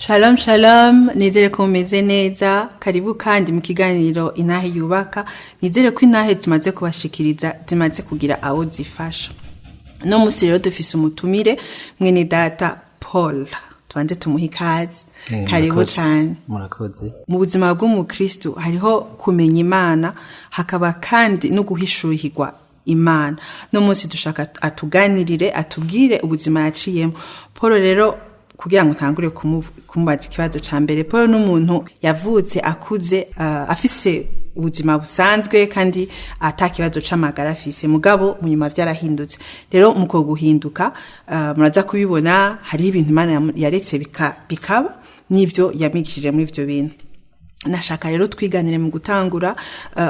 Shalom shalom, nizere ko mumeze neza, karibu kandi mu kiganiro Intahe Yubaka, nizere ko intahe tumaze kubashikiriza zimaze kugira aho zifasha. No musi rero dufise umutumire mwene data Paul, tubanze tumuhe ikaze. Karibu cyane. Murakoze. Mu buzima bw'umukristo hariho kumenya Imana, hakaba kandi no guhishuhirwa Imana. No musi dushaka atuganirire, atubwire ubuzima yaciyemo. Paul rero kugira ngo ntangure kumubaza ikibazo ca mbere, Paul n'umuntu yavutse akuze afise ubuzima busanzwe kandi atakibazo c'amagara afise, mugabo munyuma vyarahindutse. Rero muko guhinduka muraza kubibona hari ibintu Imana yaretse bikaba n'ivyo yamigishije muri ivyo bintu. Nashaka rero twiganire mu gutangura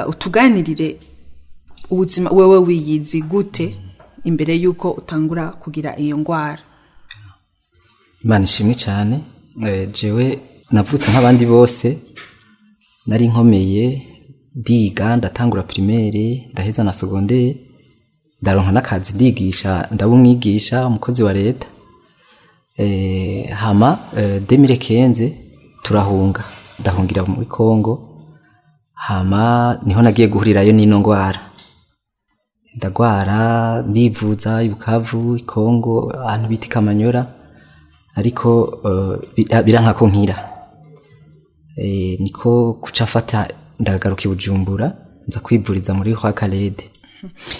utuganirire ubuzima wewe wiyizi gute imbere yuko utangura kugira iyo ngwara. Imana ishimwe cyane. Jewe navutse nk'abandi bose, nari nkomeye, ndiga ndatangura primaire, ndaheza na secondaire, ndaronka n'akazi ndigisha, ndabumwigisha umukozi wa leta. Hama 2015 turahunga, ndahungira muri Kongo. Hama niho nagiye guhurirayo n'ino ngwara. Ndagwara ndivuza ibukavu Kongo ahantu bita Kamanyora, ariko biranka ko nkira. Niko kucafata ndagaruka i Bujumbura nza kwivuriza muri Roi Kalede.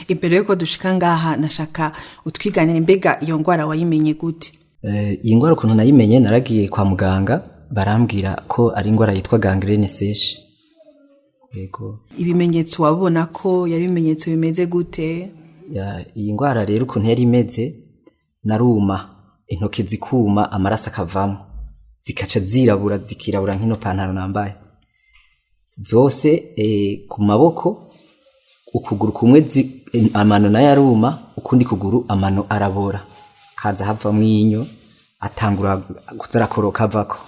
Imbere yuko dushika ngaha nashaka utwiganire mbega iyo ngwara wayimenye gute? Iyi ngwara ukuntu nayimenye, naragiye kwa muganga barambwira ko ari ingwara yitwa gangrene sèche. Yego. Ibimenyetso wabona ko yari ibimenyetso bimeze gute? Iyi ngwara rero ukuntu yari imeze, naruma, intoki zikuma, amaraso akavamo, zikaca zirabura, zikirabura nk'ino pantaro nambaye. Zose ku maboko, ukuguru kumwe amano nayo aruma, ukundi kuguru amano arabora, kaza havamwo inyo, atangura kuzarakoroka avako.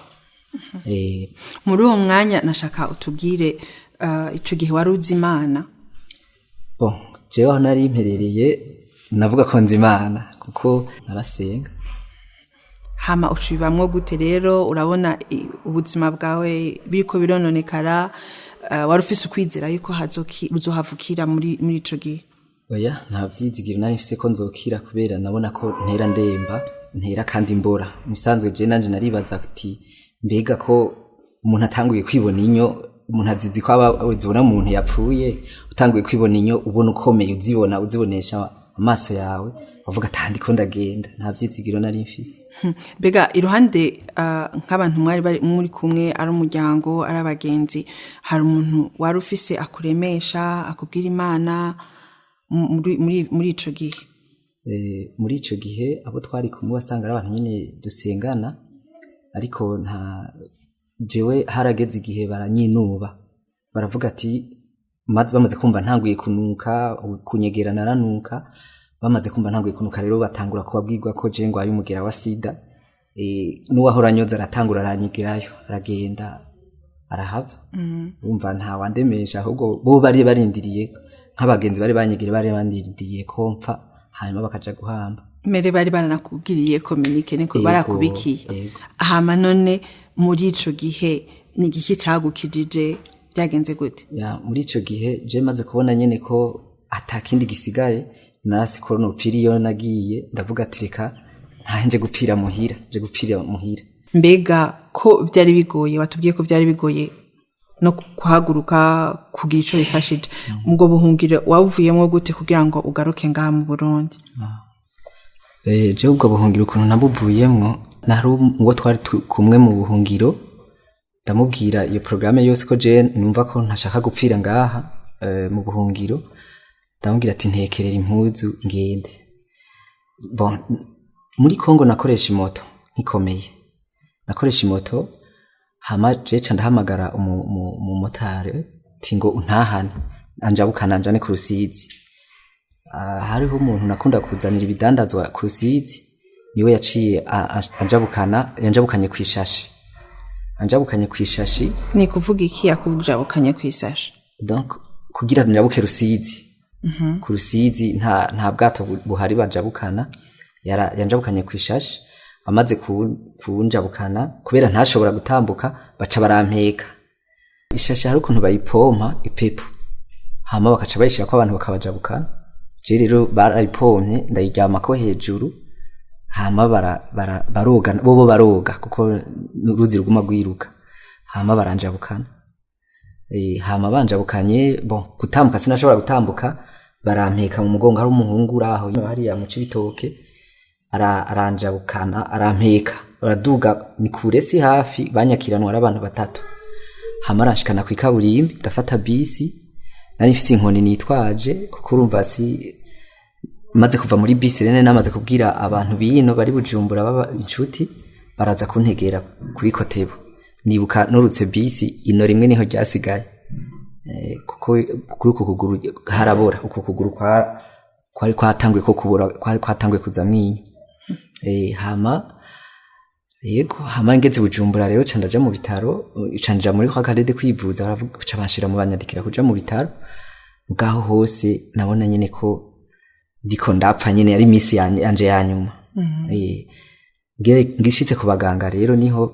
Muri uwo mwanya nashaka utubwire ico gihe wari uzi Imana? Jewe aho nari mperereye navuga ko nzi Imana kuko narasenga. Hama ucibamwo gute rero? Urabona ubuzima bwawe biriko birononekara, wari ufise ukwizera yuko uzohavukira muri ico gihe? Oya, nta vyizigiro nari mfise ko nzokira, kubera nabona ko ntera ndemba, ntera kandi mbora. Musanzwe je nanje naribaza ati mbega ko umuntu atanguye kwibona inyo, umuntu azizi ko abazibona umuntu yapfuye, utanguye kwibona inyo ubona ukomeye, uzibonesha amaso yawe, bavuga atandi ko ndagenda, nta vyizigiro nari mfise. Bega iruhande nk'abantu mwari bari muri kumwe, ari umuryango, ari abagenzi, hari umuntu wari ufise akuremesha, akubwira Imana muri ico gihe? Muri ico gihe abo twari kumwe wasanga ari abantu nyene dusengana, ariko nta jewe harageze igihe baranyinuba, baravuga ati bamaze kumva ntanguye kunuka, kunyegera naranuka, bamaze kumva ntanguye kunuka rero batangura kubabwirwa ko je ngwaye umugera wa sida. N'uwahora nyoza aratangura aranyigirayo, aragenda arahava. Umva nta wandemesha, ahubwo bo bari barindiriye nk'abagenzi bari banyigire, bari bandiriye ko mpfa, hanyuma bakaja guhamba. Mere bari baranakubwiriye communique niko barakubikiye. Hama none muri ico gihe ni igiki cagukijije, byagenze gute? Muri ico gihe je maze kubona nyene ko atakindi gisigaye, narasi ko nopfiriyo nagiye, ndavuga ati reka ntaje gupfira muhira, je gupfira muhira. Mbega ko byari bigoye, watubwiye ko byari bigoye no kuhaguruka kugira ico bifashije. Ubwo buhungiro wavuyemo gute kugira ngo ugaruke ngaha mu Burundi? Je ubwo buhungiro ukuntu nabuvuyemwo, nari ngo twari kumwe mu buhungiro, ndamubwira iyo programme yose ko je numva ko ntashaka gupfira ngaha mu buhungiro, ndamubwira ati ntekerera impuzu ngende. Muri Kongo nakoresha imoto nkikomeye, nakoresha imoto. Hama jeca ndahamagara mu motari tingo untahane anjabukana anjane ku Rusizi. Hariho umuntu nakunda kuzanira ibidandazwa ku Rusizi, niwe yaciye yanjabukanye kwishashi. Anjabukanye kwishashi ni kuvuga iki yakujabukanye kwishashi? Donc kugira njabuke Rusizi. Ku Rusizi nta bwato buhari bajabukana, yanjabukanye kwishashi. amaze kunjabukana kubera ntashobora gutambuka baca barampeka ishashe hari ukuntu bayipompa ipepo hama bakaca bayishira ko abantu bakabajabukana je rero barayipomye ndayiryamako hejuru hama baroga bobo baroga kuko uruzi ruguma rwiruka hama baranjabukana hama banjabukanye gutambuka sinashobora gutambuka barampeka mu mugongo hari umuhungu uraho hariya mu Cibitoke aranjabukana arampeka baraduga ni kure si hafi banyakiranwa abantu batatu hama arashikana ku ikaburimbi ndafata bisi nari mfise inkoni nitwaje kuko urumva si maze kuva muri bisi rene namaze kubwira abantu bino bari Bujumbura baba inshuti baraza kuntegera kuri Kotebo nibuka nurutse bisi ino rimwe niho ryasigaye kuko kuri uko kuguru harabora uko kuguru kwari kwatanguye ko kubura kwatanguye kuza mwinyo hama yego hama ngeze Bujumbura rero candaja mu bitaro canja muri kwa Kadede kwivuza baravuga banshira mu banyandikira kuja mu bitaro bwaho hose nabona nyene ko ndiko ndapfa nyene yari misi yanje yanyuma ngishitse ku baganga rero niho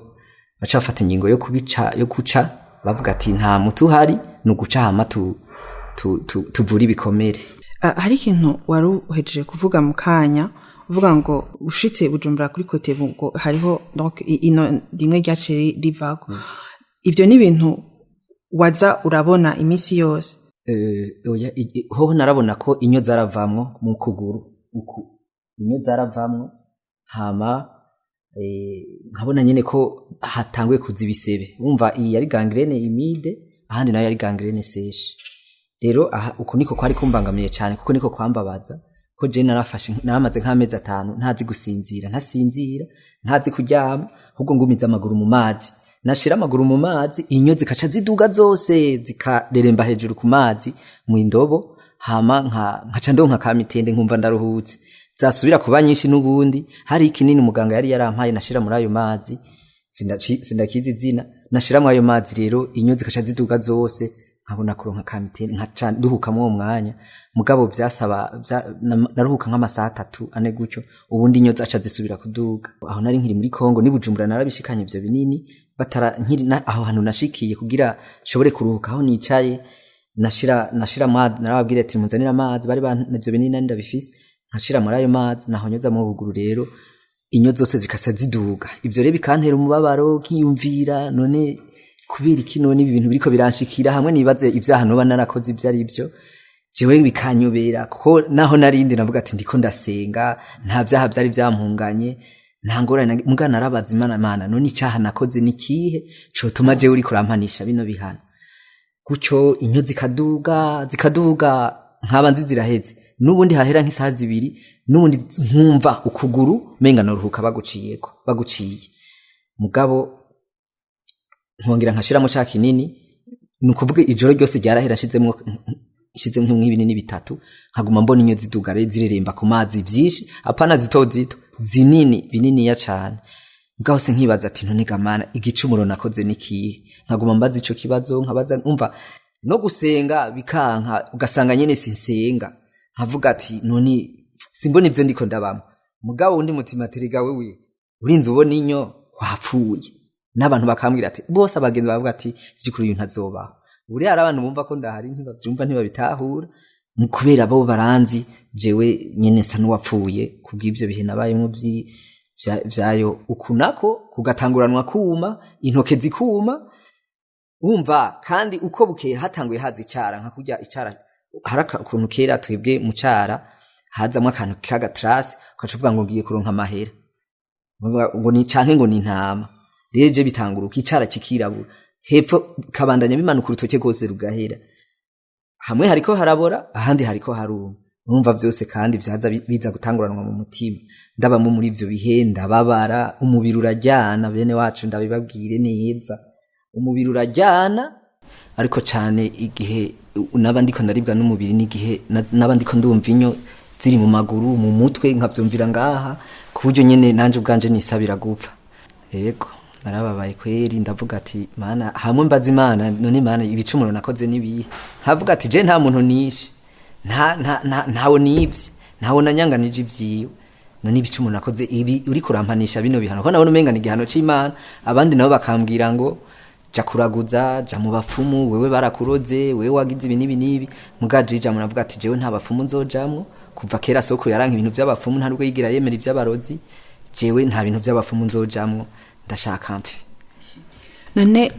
baca bafata ingingo yo guca bavuga ati nta mutu hari nuguca hama tuvura ibikomere. Hari ikintu wari uhejeje kuvuga mu kanya uvuga ngo ushitse Bujumbura kuri Kotebo ngo hariho donc ino rimwe ryace rivago ivyo ni ibintu waza urabona imisi yose hoho narabona ko inyo zaravamwo mu kuguru inyo zaravamwo hama nkabona nyene ko hatanguye kuza ibisebe wumva iyi yari gangrene imide ahandi nayo yari gangrene seshe rero uko niko kwari kumbangamiye cyane kuko niko kwambabaza ko je naramaze nk'amezi 5 ntazi gusinzira ntazi kuryama ahubwo ngumiza amaguru mu mazi nashira amaguru mu mazi inyo zikaca ziduga zose zikareremba hejuru ku mazi mu indobo hama nkaca ndonka kamitende nkumva ndaruhutse zasubira kuba nyinshi n'ubundi hari ikinini muganga yari yarampaye nashira muri ayo mazi sindakizi zina nashira mu ayo mazi rero inyo zikaca ziduga zose nkabona kuronka kamitende nkaca nduhuka mu mwanya mugabo byasaba naruhuka nk'amasaha 3 ane gutyo ubundi inyo zaca zisubira kuduga aho nari nkiri muri Kongo ni Bujumbura narabishikanye ivyo binini batara nkiri aho hantu nashikiye kugira shobore kuruhuka aho nicaye nashira mazi narababwira ati munzanira amazi bari banavyo binini ndabifise nkashira muri ayo mazi naho nyoza mu huguru rero inyo zose zikasa ziduga ivyo rero bikantera umubabaro nkiyumvira none kubera iki none ibi bintu biriko biranshikira hamwe nibaze ivyaha noba narakoze ivyo ari byo jewe bikanyobera ko naho narindi navuga ati ndiko ndasenga nta vyaha vyari vyampunganye nta ngorane mugana narabaza Imana none icaha nakoze nikihe cotuma jewe uri kurampanisha bino bihana gucyo inyo zikaduga nkaba nziziraheze nubundi hahera nk'isaha 2 nubundi nkumva ukuguru menga noruhuka baguciye mugabo nkongera nkashiramo cha kinini nukuvuga ijoro ryose ryarahera shizemwo nk'ibinini bitatu nkaguma mbona inyo zidugare zireremba ku mazi byinshi apana zito zinini binini ya cyane mugabo se nkibaza ati none gamana igicumuro nakoze nikihe nkaguma mbaza ico kibazo nkabaza umva no gusenga bikanka ugasanga nyene sinsenga nkavuga ati none simbona ivyo ndiko ndabamo mugabo undi mutima teriga wewe urinze ubona inyo wapfuye n'abantu bakambwira ati bose abagenzi bavuga ati byikuri uyu ntazoba buri hari abantu bumva ko ndahari ntibavyumva ntibabitahura kubera bo baranzi jewe nyene sa n'uwapfuye kubw'ivyo bihe nabayemo vyayo ukunako kugatanguranwa kuma intoke zikuma umva kandi uko bukeye hatanguye haza icara nka kurya icara haraka ukuntu kera twebwe mu cara hazamwe akantu k'agatrasi ukacuvuga ngo ngiye kuronka amahera ngo ni canke ngo ni ntama reje bitanguruka icara kikirabura hepfo kabandanya bimanuka urutoke rwose rugahera hamwe hariko harabora ahandi hariko haruma urumva vyose kandi vyaza biza gutanguranwa mu mutima ndabamo muri ivyo bihenda babara umubiri urajyana bene wacu ndabibabwire neza umubiri urajyana ariko cyane igihe nabandiko ndaribwa n'umubiri n'igihe nabandiko ndumva inyo ziri mu maguru mu mutwe nkavyumvira ngaha kuburyo nyene nanje ubwanje nisabira gupfa yego narababaye kweri ndavuga ati mana hamwe mbaza Imana none Imana ibicumuro nakoze nibihe nkavuga ati je nta muntu nishe ntawo nibye ntawo nanyanganije ivyiwe none ibice umuntu akoze ibi uri kurampanisha bino bihano ko nabona umenga ni igihano c'Imana abandi nabo bakambwira ngo ja kuraguza ja mu bapfumu wewe barakuroze wewe wagize ibi nibi mugaje ija munavuga ati jewe nta bapfumu nzojamwo kuva kera soko yaranka ibintu by'abapfumu nta rwo yigira yemera iby'abarozi jewe nta bintu by'abapfumu nzojamwo ndashaka mfi none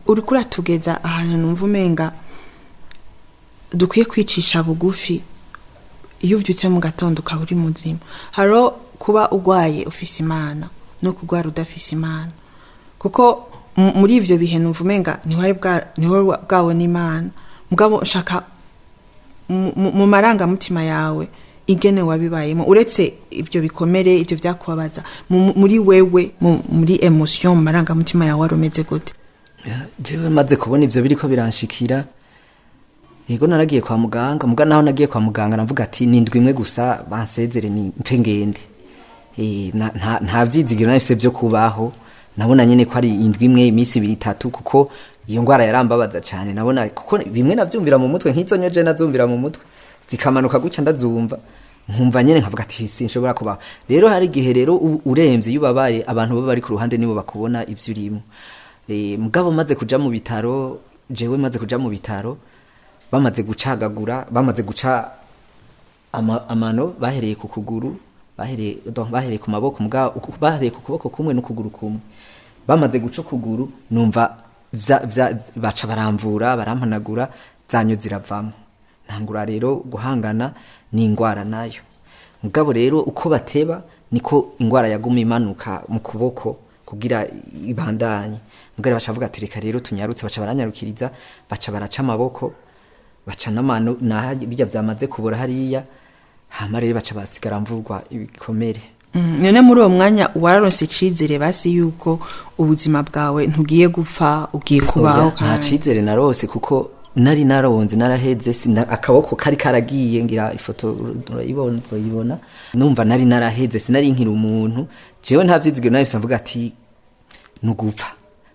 uri kuratugeza ahantu numva umenga dukwiye kwicisha bugufi iyo uvyutse mu gatondo ukaba uri muzima haro kuba ugwaye ufise Imana no kugwara udafise Imana kuko muri ivyo bihe numva umenga niwe bwabona Imana mugabo shaka mu maranga mutima yawe ingene wabibayemo uretse ivyo bikomere ivyo byakubabaza muri wewe muri emotion mu maranga mutima yawe warumeze gute jewe maze kubona ivyo biriko biranshikira yego naragiye kwa muganga muga naho nagiye kwa muganga navuga ati nindwi imwe gusa bansezere ni mpe ngende nta vyizigiro nafise byo kubaho nabona nyene ko ari indwi imwe imisi 2-3 kuko iyo ngwara yarambabaza cyane nabona kuko bimwe navyumvira mu mutwe nk'izo nyoje nazumvira mu mutwe zikamanuka guca ndazumva nkumva nyene nkavuga ati sinshobora kubaho rero hari gihe rero uremvye yubabaye abantu baba bari ku ruhande nibo bakubona ivyo urimo mugabo maze kuja mu bitaro jewe maze kuja mu bitaro bamaze gucagagura bamaze guca amano bahereye ku kuguru bahereye ku maboko mugabo bahereye ku kuboko kumwe no kuguru kumwe bamaze guca kuguru numva baca baramvura barampanagura zanyo ziravamo ntangura rero guhangana ni ingwara nayo mugabo rero uko bateba niko ingwara yaguma imanuka mu kuboko kugira ibandanye mugabo bacavuga ati reka rero tunyarutse baca baranyarukiriza baca baraca amaboko baca namano bijya byamaze kubura hariya hama rero baca basigara mvurwa ibikomere none muri uwo mwanya wararonse icizere basi yuko ubuzima bwawe ntugiye gupfa ugiye kubaho nta cizere narose kuko nari naronze naraheze akaboko kari karagiye ngira ifoto urayibona numva nari naraheze sinari nkira umuntu jewe nta vyizigiro nabise mvuga ati nugupfa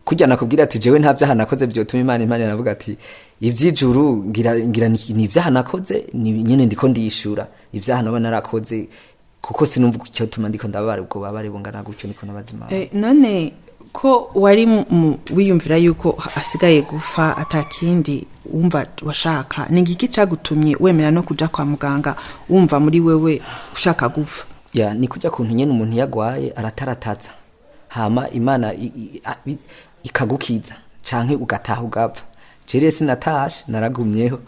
kujya nakubwira ati jewe nta byaha nakoze byotuma Imana navuga ati ivyijuru ngira ni byaha nakoze ni nyene ndiko ndishura ibyaha naba narakoze kuko sinumva icyo tuma ndiko ndabara ubwo babare bungana gutyo niko nabazima none ko wari wiyumvira yuko asigaye gufa atakindi wumva washaka ningiki cagutumye wemera no kuja kwa muganga wumva muri wewe ushaka gufa ni kujya kuntu nyene umuntu yagwaye aratarataza hama Imana ikagukiza canke ugataha ugapfa jere sinatashe naragumyeho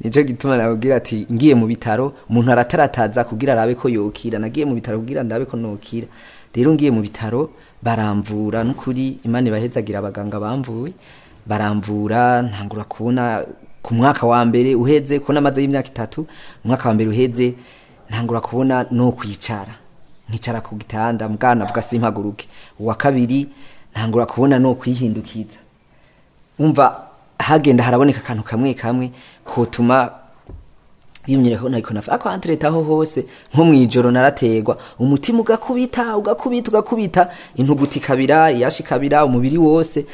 nico gituma nabwira ati ngiye mu bitaro umuntu aratarataza kugira arabe ko yokira nagiye mu bitaro kugira ndabe ko nokira rero ngiye mu bitaro baramvura n'ukuri Imana ibahezagira abaganga bamvuye baramvura ntangura kubona ku mwaka wa mbere uheze ko namaze y'imyaka 3 umwaka wa mbere uheze ntangura kubona no kwicara nkicara ku gitanda mugana avuga simpaguruke uwa kabiri ntangura kubona no kwihindukiza umva hagenda haraboneka akantu kamwe kotuma bimyireho nako nafa ako antretaho hose nko mwijoro narategwa umutima ugakubita intuguti kabira yashikabira umubiri wose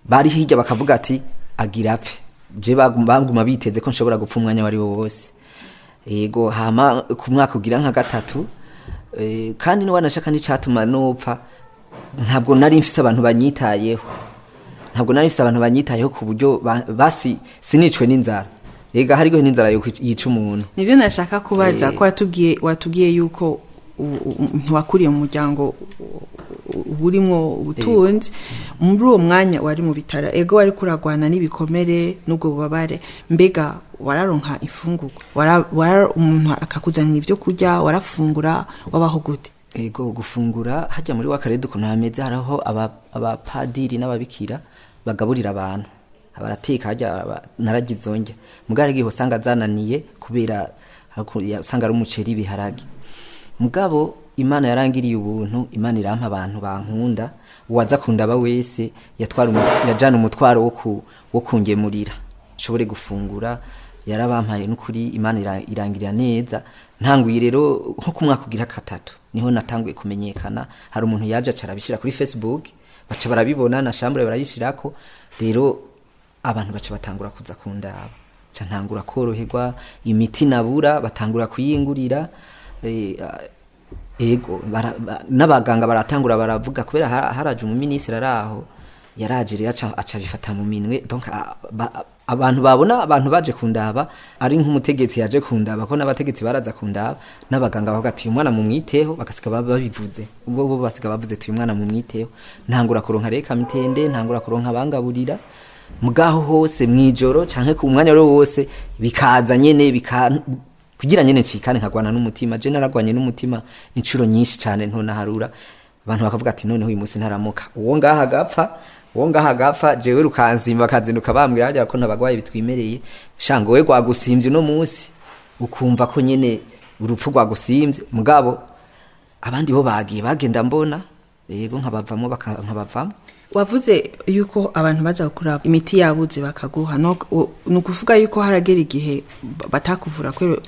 bari hirya bakavuga ati agira apfe je baguma biteze ko nshobora gupfa umwanya wari wose yego hama ku mwaka ugira nka 3 kandi no wanashaka n'icatuma nopfa ntabwo nari mfise abantu banyitayeho ku buryo basi sinicwe n'inzara ega hariho n'inzara yo yica umuntu nivyo nashaka kubaza ko watubwiye yuko ntiwakuriye mu muryango burimo ubutunzi muri uwo mwanya wari mu bitara ego wari kuragwana n'ibikomere n'ubwo bubabare mbega wararonka ifungurwa umuntu akakuzanira ibyo kurya warafungura wabaho gute ego gufungura hajya muri wakaredu kuntu hameze haraho abapadiri n'ababikira bagaburira abantu abarateka hajya naragizonge mugare giho sanga zananiye kubera sanga ari umuceri biharage mugabo Imana yarangiriye ubuntu Imana irampa abantu bankunda uwaza kundaba wese yajana umutwaro wo kungemurira nshobore gufungura yarabampaye n'ukuri Imana irangirira neza ntanguye rero nko kumwaka kugira 3 niho natanguye kumenyekana hari umuntu yaje acarabishira kuri Facebook baca barabibona na chambre barayishirako rero abantu baca batangura kuza kundaba ca ntangura koroherwa imiti nabura batangura kuyingurira ego n'abaganga baratangura baravuga kubera haraje umuminisitiri araho yaraje rero aca bifata mu minwe donc abantu babona abantu baje kundaba ari nk'umutegetsi yaje kundaba ko n'abategetsi baraza kundaba n'abaganga bavuga ati uyu mwana mu mwiteho bakasiga babivuze ubwo bo basiga bavuze ati uyu mwana mu mwiteho ntangura kuronka reka mitende ntangura kuronka bangaburira mugaho hose mwijoro canke ku mwanya rero wose bikaza nyene kugira nyene ncikane nkagwana n'umutima je naragwanye n'umutima incuro nyinshi cyane ntona harura abantu bakavuga ati noneho uyu munsi ntaramuka uwo ngaha gapfa jewe rukanzima bakazinduka bambwira hajya ko ntabagwaye bitwimereye shango we gwagusimvye no munsi ukumva ko nyene urupfu gwagusimvye mugabo abandi bo bagiye bagenda mbona yego nkabavamo wavuze yuko abantu baza kuraba imiti yabuze bakaguha no kuvuga yuko haragera igihe batakuvura ko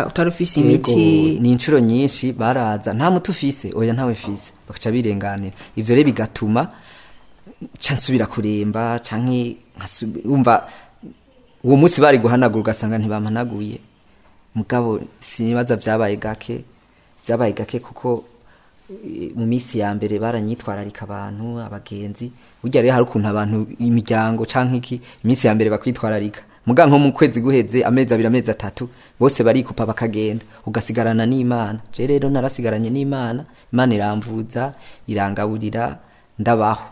utarufise imiti ni incuro nyinshi baraza nta muti ufise oya ntawe fise bakaca birenganira ivyo rero bigatuma cansubira kuremba canke umva uwo munsi bari guhanagura ugasanga ntibampanaguye mugabo sinibaza vyabaye gake kuko mu misi ya mbere baranyitwararika abantu abagenzi burya rero hari ukuntu abantu imiryango canke iki imisi ya mbere bakwitwararika muga nko mu kwezi guheze amezi 2 amezi 3 bose barikupa bakagenda ugasigarana n'Imana je rero narasigaranye n'Imana Imana iramvuza irangaburira ndabaho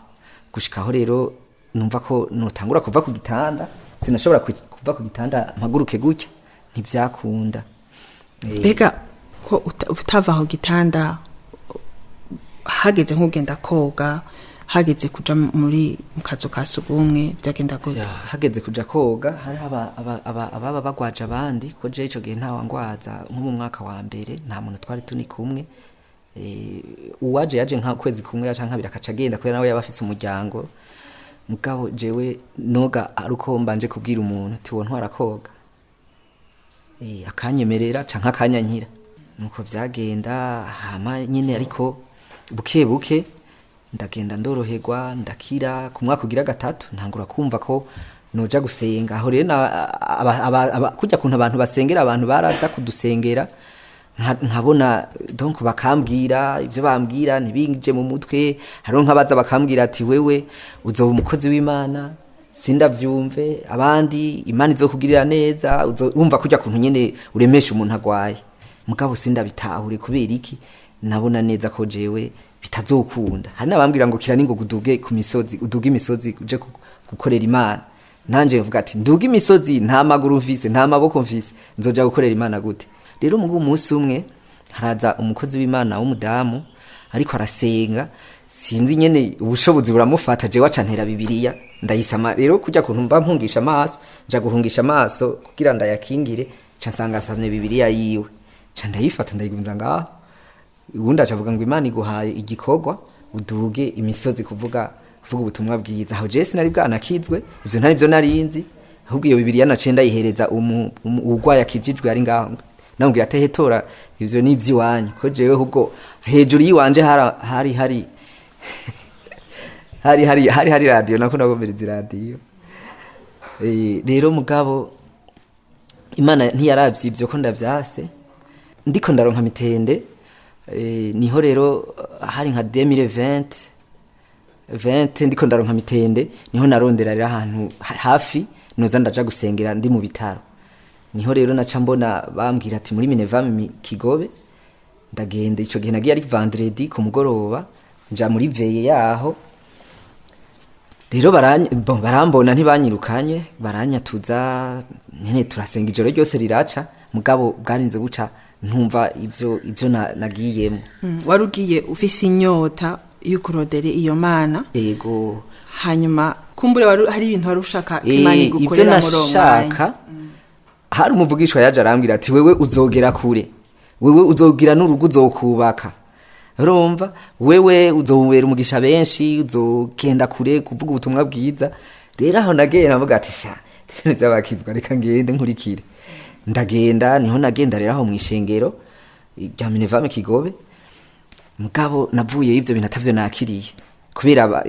gushikaho rero numva ko notangura kuva ku gitanda sinashobora kuva ku gitanda mpaguruke gutya ntivyakunda bega ko utavaho gitanda hageze nk'ugenda koga hageze kuja muri mukazo ka sugumwe byagenda gute hageze kuja koga hari ababa bagwaje abandi ko je ico gihe ntawangwaza nko mu mwaka wa mbere nta muntu twari tuni kumwe uwaje yaje nka kwezi kumwe canka kabiri akaca agenda kubera nawe yabafise umuryango mugabo jewe noga aruko mbanje kubwira umuntu ati wo ntwara koga akanyemerera canka akanyankira nuko vyagenda hama nyine ariko buke ndagenda ndoroherwa ndakira ku mwaka ugira 3 ntangura kumva ko noja gusenga aho rero kujya kuntu abantu basengera abantu baraza kudusengera nkabona donc bakambwira ivyo bambwira ntibinje mu mutwe haro nkabaza bakambwira ati wewe uzoba umukozi w'Imana sindavyumve abandi Imana izokugirira neza uzumva kujya kuntu nyene uremesha umuntu agwaye mugabo sindabitahure kubera iki nabona neza ko jewe bitazokunda hari nabambwira ngo kira ningo guduge ku misozi uduge imisozi uje gukorera Imana nanje mvuga ati nduge imisozi nta maguru mfise nta maboko mfise nzoja gukorera Imana gute rero mu munsi umwe haraza umukozi w'Imana w'umudamu ariko arasenga sinzi nyene ubushobozi buramufata je wacantera Bibiliya ndayisama rero kujya kuntu mba mpungisha amaso nja guhungisha amaso kugira ndayakingire ca nsanga asane Bibiliya yiwe ca ndayifata ndayigumiza ngaho ubundi acavuga ngo Imana iguhaye igikorwa uduge imisozi kuvuga ubutumwa bwiza aho je sinari bwanakizwe ivyo ntari byo narinzi ahubwo iyo Bibiliya nace ndayihereza urwaya kijijwe ari ngaho nambwiye atehetora ivyo ni ivy'iwanyu ko jewe ahubwo hejuru yiwanje hari radio nako nagomereza radio rero mugabo Imana ntiyaravye ivyo ko ndavyase ndiko ndaronka mitende niho rero hari nka 2020 ndiko ndaronka mitende niho narondera rero ahantu hafi noza ndaja gusengera ndi mu bitaro niho rero naca mbona bambwira ati muri Minevame Kigobe ndagenda ico gihe nagiye ari vendredi ku mugoroba nja muri veye yaho rero barambona ntibanyirukanye baranyatuza nyene turasenga ijoro ryose riraca mugabo bwarinze buca ntumva ivyo nagiyemo warugiye ufise inyota y'ukurodere iyo Mana yego hanyuma kumbure hari ibintu warushaka Imana igukorera mu ronka hari umuvugishwa yaje arambwira ati wewe uzogera kure wewe uzogira n'urugo uzokubaka urumva wewe uzobera umugisha benshi uzogenda kure kuvuga ubutumwa bwiza rero aho nagenda navuga ati sha nzabakizwa reka ngende nkurikire ndagenda niho nagenda rero aho mwishengero rya Minevame Kigobe mugabo navuye ivyo bintu atavyo nakiriye kubera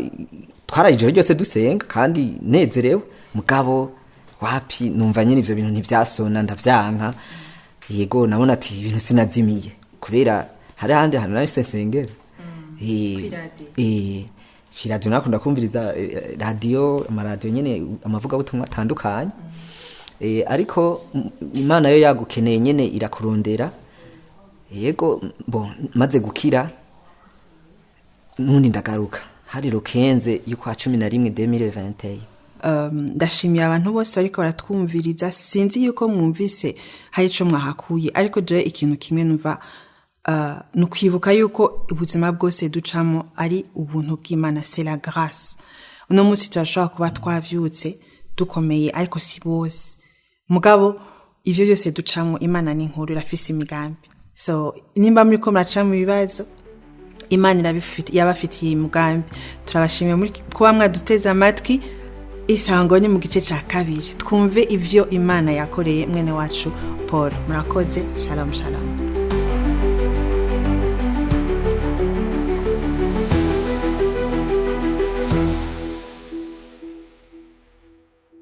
twarayijoro ryose dusenga kandi nezerewe mugabo wapi numva nyine ivyo bintu ntivyasona ndavyanka yego nabona ati ibintu sinazimiye kubera hari ahandi hantu nahise nsengera iradiyo nakunda kumviriza radiyo amaradiyo nyene amavugabutumwa atandukanye ariko Imana yo yagukeneye nyene irakurondera yego maze gukira nundi ndagaruka hari rukenze y'ukwa 11 2021 ndashimiye abantu bose bariko baratwumviriza sinzi yuko mwumvise hari ico mwahakuye ariko je ikintu kimwe numva nukwibuka yuko ubuzima bwose ducamo ari ubuntu bw'Imana, c'est la grâce. Uno munsi turashobora kuba twavyutse dukomeye ariko si bose mugabo ivyo byose ducamo Imana ni inkuru irafise imigambi, so nimba muri ko muraca mu bibazo Imana yabafitiye umugambi. Turabashimiye muri kuba mwaduteza amatwi Isango ni mu gice ca kabiri twumve ivyo Imana yakoreye mwene wacu Paul. Murakoze. Shalom shalom.